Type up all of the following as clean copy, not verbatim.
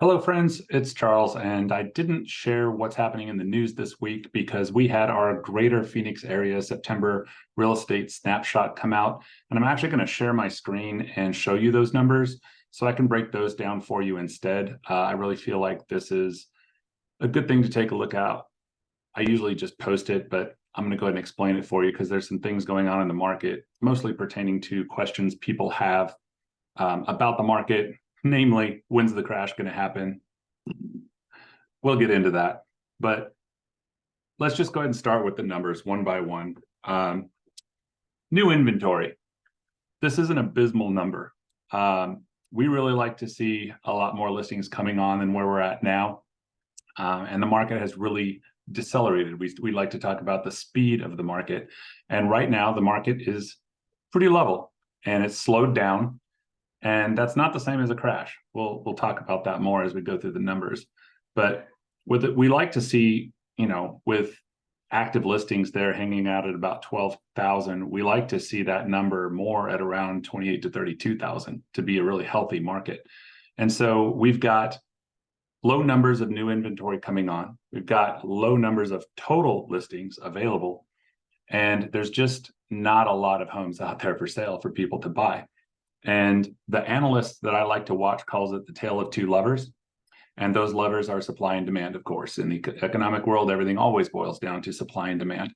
Hello, friends. It's Charles, and I didn't share what's happening in the news this week because we had our Greater Phoenix area September real estate snapshot come out, and I'm actually going to share my screen and show you those numbers so I can break those down for you instead. I really feel like this is a good thing to take a look at. I usually just post it, but I'm going to go ahead and explain it for you because there's some things going on in the market, mostly pertaining to questions people have about the market. Namely, when's the crash going to happen? We'll get into that, but let's just go ahead and start with the numbers one by one. New inventory. This is an abysmal number. We really like to see a lot more listings coming on than where we're at now. And the market has really decelerated. We like to talk about the speed of the market. And right now, the market is pretty level and it's slowed down. And that's not the same as a crash. We'll talk about that more as we go through the numbers. But with it, we like to see, with active listings there hanging out at about 12,000, we like to see that number more at around 28 to 32,000 to be a really healthy market. And so we've got low numbers of new inventory coming on. We've got low numbers of total listings available. And there's just not a lot of homes out there for sale for people to buy. And the analyst that I like to watch calls it the tale of two levers. And those levers are supply and demand, of course. In the economic world, everything always boils down to supply and demand.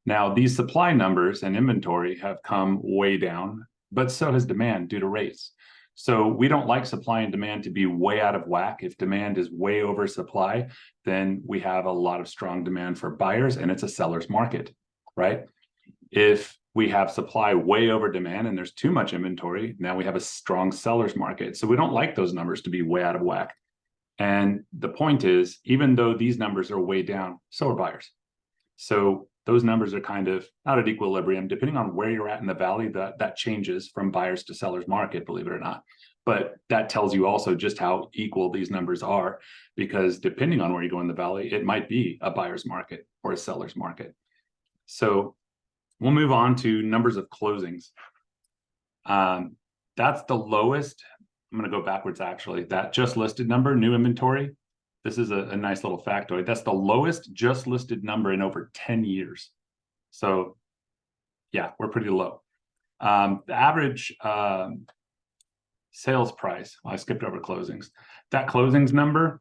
Now, these supply numbers and inventory have come way down, but so has demand due to rates. So we don't like supply and demand to be way out of whack. If demand is way over supply, then we have a lot of strong demand for buyers and it's a seller's market, right? If we have supply way over demand and there's too much inventory, now we have a strong seller's market. So we don't like those numbers to be way out of whack. And the point is, even though these numbers are way down, so are buyers. So those numbers are kind of not at equilibrium. Depending on where you're at in the valley, that changes from buyers to seller's market, believe it or not. But that tells you also just how equal these numbers are, because depending on where you go in the valley, it might be a buyer's market or a seller's market. So we'll move on to numbers of closings. That's the lowest. I'm going to go backwards, actually. That just listed number, new inventory. This is a nice little factoid. That's the lowest just listed number in over 10 years. So yeah, we're pretty low. The average sales price, I skipped over closings. That closings number,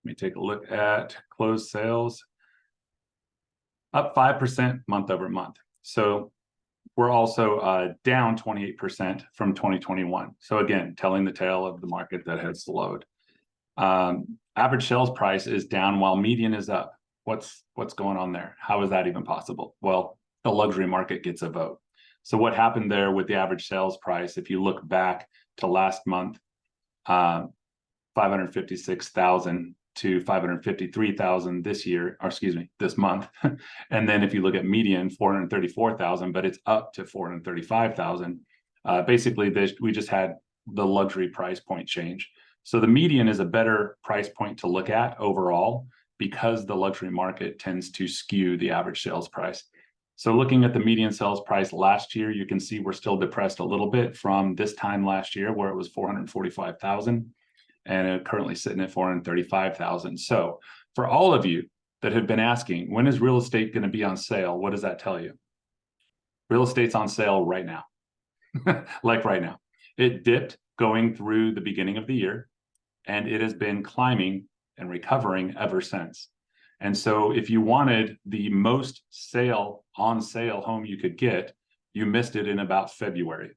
let me take a look at closed sales. Up 5% month over month. So we're also down 28% from 2021. So again, telling the tale of the market that has slowed. Average sales price is down while median is up. What's going on there? How is that even possible? Well, the luxury market gets a vote. So what happened there with the average sales price, if you look back to last month, 556,000 to 553,000 this year, or excuse me, this month. And then if you look at median, 434,000, but it's up to 435,000. Basically, we just had the luxury price point change. So the median is a better price point to look at overall because the luxury market tends to skew the average sales price. So looking at the median sales price last year, you can see we're still depressed a little bit from this time last year where it was 445,000. And it's currently sitting at 435,000. So for all of you that have been asking, when is real estate going to be on sale? What does that tell you? Real estate's on sale right now. Like right now. It dipped going through the beginning of the year, and it has been climbing and recovering ever since. And so if you wanted the most on sale home you could get, you missed it in about February.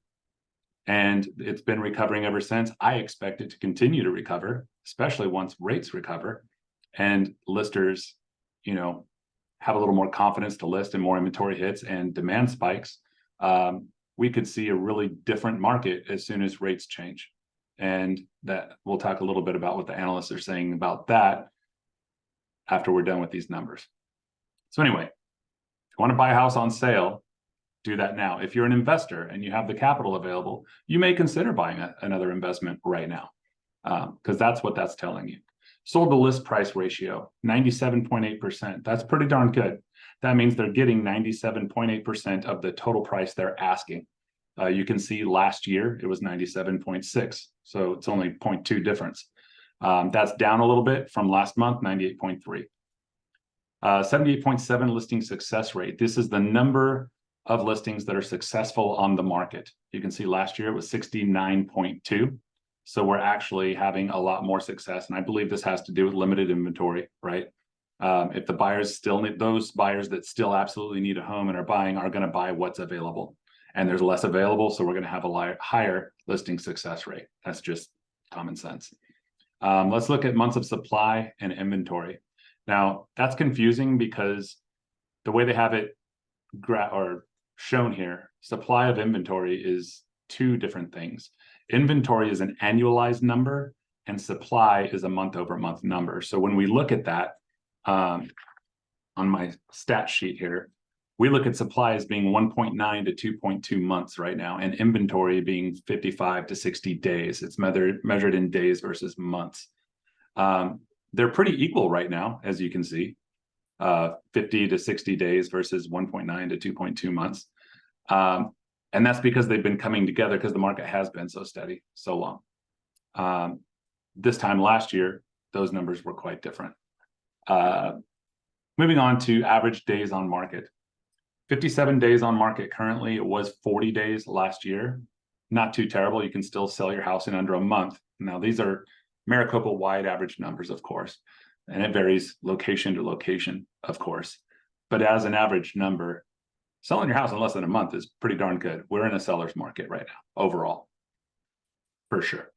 And it's been recovering ever since. I expect it to continue to recover, especially once rates recover and listers, have a little more confidence to list and more inventory hits and demand spikes. We could see a really different market as soon as rates change. And that we'll talk a little bit about what the analysts are saying about that after we're done with these numbers. So anyway, if you want to buy a house on sale, do that now. If you're an investor and you have the capital available, you may consider buying another investment right now, because that's what that's telling you. Sold to list price ratio, 97.8%. That's pretty darn good. That means they're getting 97.8% of the total price they're asking. You can see last year it was 97.6, so it's only 0.2 difference. That's down a little bit from last month, 98.3. 78.7 listing success rate. This is the number of listings that are successful on the market. You can see last year it was 69.2. So we're actually having a lot more success. And I believe this has to do with limited inventory, right? If the buyers still need, those buyers that still absolutely need a home and are buying are going to buy what's available. And there's less available, so we're going to have a higher listing success rate. That's just common sense. Let's look at months of supply and inventory. Now, that's confusing because the way they have it shown here, supply of inventory is two different things. Inventory is an annualized number and supply is a month-over-month number. So when we look at that on my stat sheet here, we look at supply as being 1.9 to 2.2 months right now, and inventory being 55 to 60 days. It's measured in days versus months. They're pretty equal right now, as you can see, 50 to 60 days versus 1.9 to 2.2 months. And that's because they've been coming together because the market has been so steady so long. This time last year, those numbers were quite different. Moving on to average days on market. 57 days on market currently. It was 40 days last year. Not too terrible. You can still sell your house in under a month. Now, these are Maricopa-wide average numbers, of course, and it varies location to location, of course. But as an average number, selling your house in less than a month is pretty darn good. We're in a seller's market right now, overall, for sure.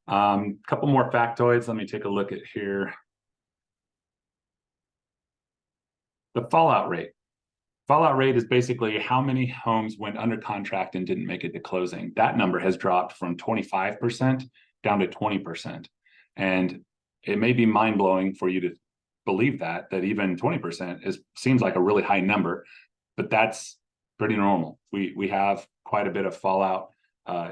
Couple more factoids. Let me take a look at here. The fallout rate. Fallout rate is basically how many homes went under contract and didn't make it to closing. That number has dropped from 25% down to 20%. And it may be mind-blowing for you to believe that even 20% seems like a really high number, but that's pretty normal. We have quite a bit of fallout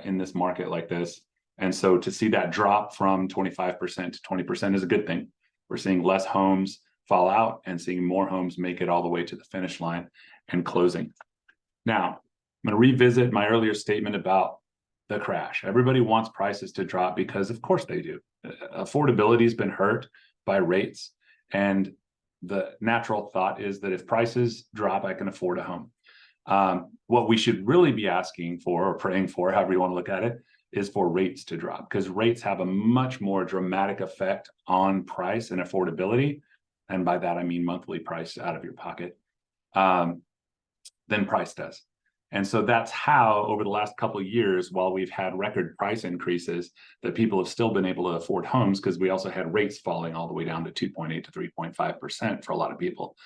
in this market like this. And so to see that drop from 25% to 20% is a good thing. We're seeing less homes fall out and seeing more homes make it all the way to the finish line and closing. Now, I'm going to revisit my earlier statement about the crash. Everybody wants prices to drop because of course they do. Affordability has been hurt by rates. And the natural thought is that if prices drop, I can afford a home. What we should really be asking for or praying for, however you want to look at it, is for rates to drop, because rates have a much more dramatic effect on price and affordability. And by that, I mean monthly price out of your pocket, than price does. And so that's how, over the last couple of years, while we've had record price increases, that people have still been able to afford homes, because we also had rates falling all the way down to 2.8 to 3.5% for a lot of people.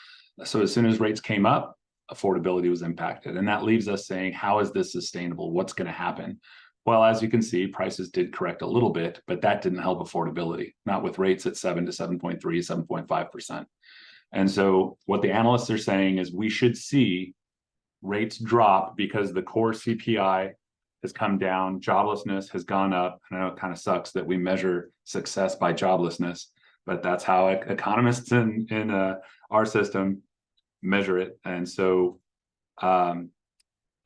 So as soon as rates came up, affordability was impacted. And that leaves us saying, how is this sustainable? What's going to happen? Well, as you can see, prices did correct a little bit, but that didn't help affordability, not with rates at 7 to 7.3, 7.5%. And so what the analysts are saying is we should see rates drop because the core CPI has come down, joblessness has gone up. I know it kind of sucks that we measure success by joblessness, but that's how economists in our system measure it. And so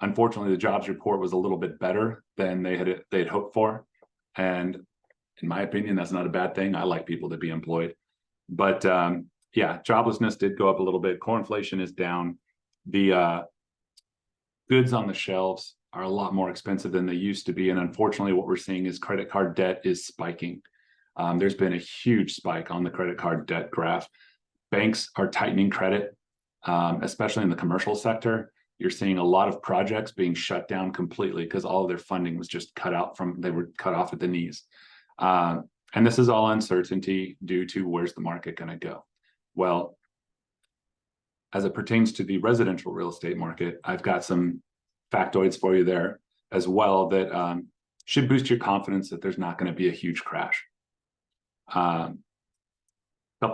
unfortunately, the jobs report was a little bit better than they'd hoped for. And in my opinion, that's not a bad thing. I like people to be employed. But yeah, joblessness did go up a little bit. Core inflation is down. The goods on the shelves are a lot more expensive than they used to be. And unfortunately, what we're seeing is credit card debt is spiking. There's been a huge spike on the credit card debt graph. Banks are tightening credit, especially in the commercial sector. You're seeing a lot of projects being shut down completely because all of their funding was just they were cut off at the knees. And this is all uncertainty due to where's the market going to go? Well, as it pertains to the residential real estate market, I've got some factoids for you there as well that should boost your confidence that there's not going to be a huge crash. Couple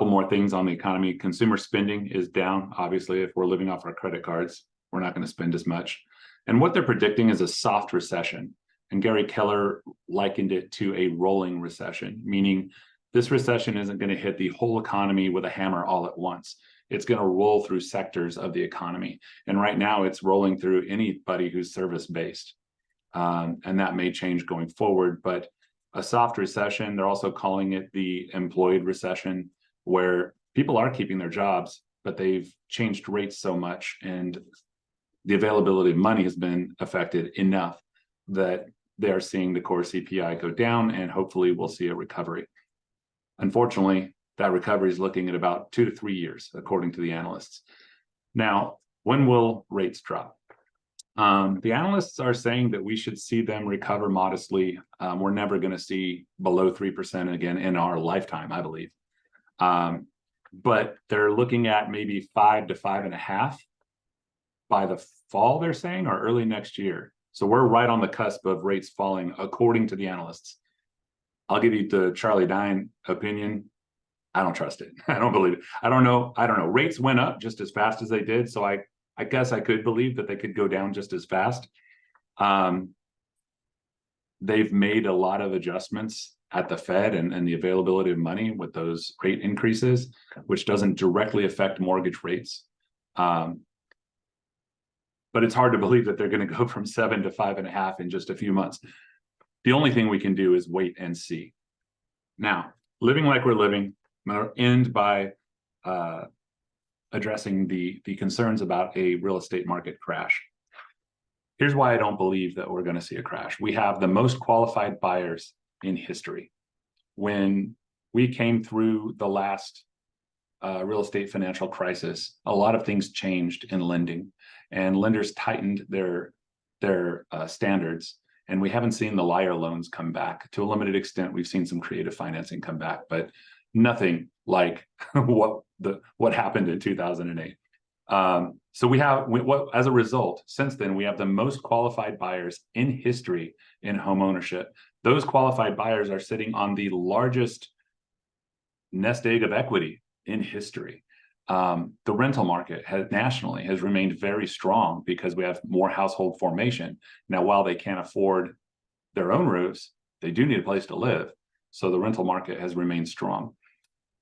more things on the economy. Consumer spending is down. Obviously, if we're living off our credit cards, we're not going to spend as much. And what they're predicting is a soft recession. And Gary Keller likened it to a rolling recession, meaning this recession isn't going to hit the whole economy with a hammer all at once. It's going to roll through sectors of the economy. And right now it's rolling through anybody who's service-based. And that may change going forward. But a soft recession. They're also calling it the employed recession, where people are keeping their jobs, but they've changed rates so much and the availability of money has been affected enough that they are seeing the core CPI go down, and hopefully we'll see a recovery. Unfortunately, that recovery is looking at about 2 to 3 years, according to the analysts. Now, when will rates drop? The analysts are saying that we should see them recover modestly. We're never going to see below 3% again in our lifetime, I believe. But they're looking at maybe 5 to 5.5 by the fall, they're saying, or early next year. So we're right on the cusp of rates falling, according to the analysts. I'll give you the Charlie Dine opinion. I don't trust it. I don't believe it. I don't know. Rates went up just as fast as they did. So I guess I could believe that they could go down just as fast. They've made a lot of adjustments at the Fed and the availability of money with those rate increases, which doesn't directly affect mortgage rates. But it's hard to believe that they're going to go from 7 to 5.5 in just a few months. The only thing we can do is wait and see. Now, living like we're living, I'm going to end by addressing the concerns about a real estate market crash. Here's why I don't believe that we're going to see a crash. We have the most qualified buyers in history. When we came through the last real estate financial crisis, a lot of things changed in lending, and lenders tightened their standards. And we haven't seen the liar loans come back. To a limited extent, we've seen some creative financing come back, but nothing like what happened in 2008. So as a result, since then, we have the most qualified buyers in history in home ownership. Those qualified buyers are sitting on the largest nest egg of equity in history. The rental market nationally has remained very strong because we have more household formation. Now, while they can't afford their own roofs, they do need a place to live. So the rental market has remained strong.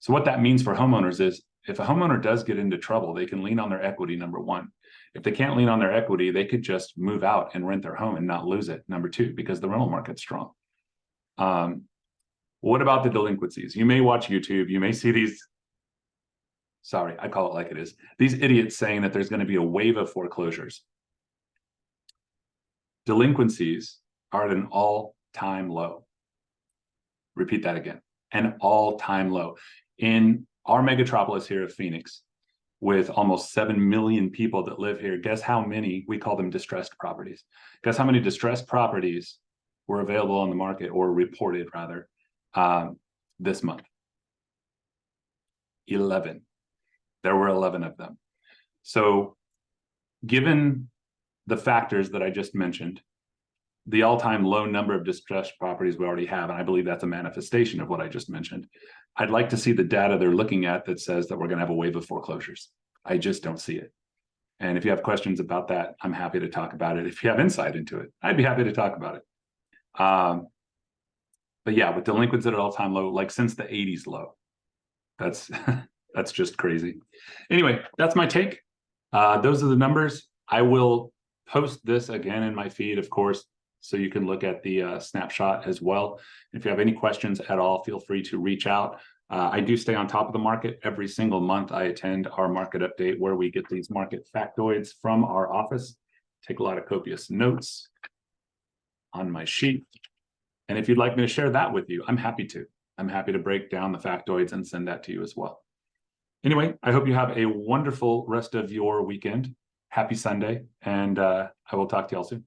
So what that means for homeowners is if a homeowner does get into trouble, they can lean on their equity, number one. If they can't lean on their equity, they could just move out and rent their home and not lose it, number two, because the rental market's strong. What about the delinquencies? You may watch YouTube, you may see these, sorry, I call it like it is, these idiots saying that there's going to be a wave of foreclosures. Delinquencies are at an all-time low. Repeat that again, an all-time low. In our megatropolis here of Phoenix, with almost 7 million people that live here, guess how many, we call them distressed properties. Guess how many distressed properties were available on the market, or reported rather, this month? 11. There were 11 of them. So given the factors that I just mentioned, the all-time low number of distressed properties we already have, and I believe that's a manifestation of what I just mentioned, I'd like to see the data they're looking at that says that we're going to have a wave of foreclosures. I just don't see it. And if you have questions about that, I'm happy to talk about it. If you have insight into it, I'd be happy to talk about it. But yeah, with delinquencies at an all-time low, like since the 80s low, that's that's just crazy. Anyway, that's my take. Those are the numbers. I will post this again in my feed, of course, so you can look at the snapshot as well. If you have any questions at all, feel free to reach out. I do stay on top of the market. Every single month I attend our market update where we get these market factoids from our office. Take a lot of copious notes on my sheet. And if you'd like me to share that with you, I'm happy to. I'm happy to break down the factoids and send that to you as well. Anyway, I hope you have a wonderful rest of your weekend. Happy Sunday, and I will talk to y'all soon.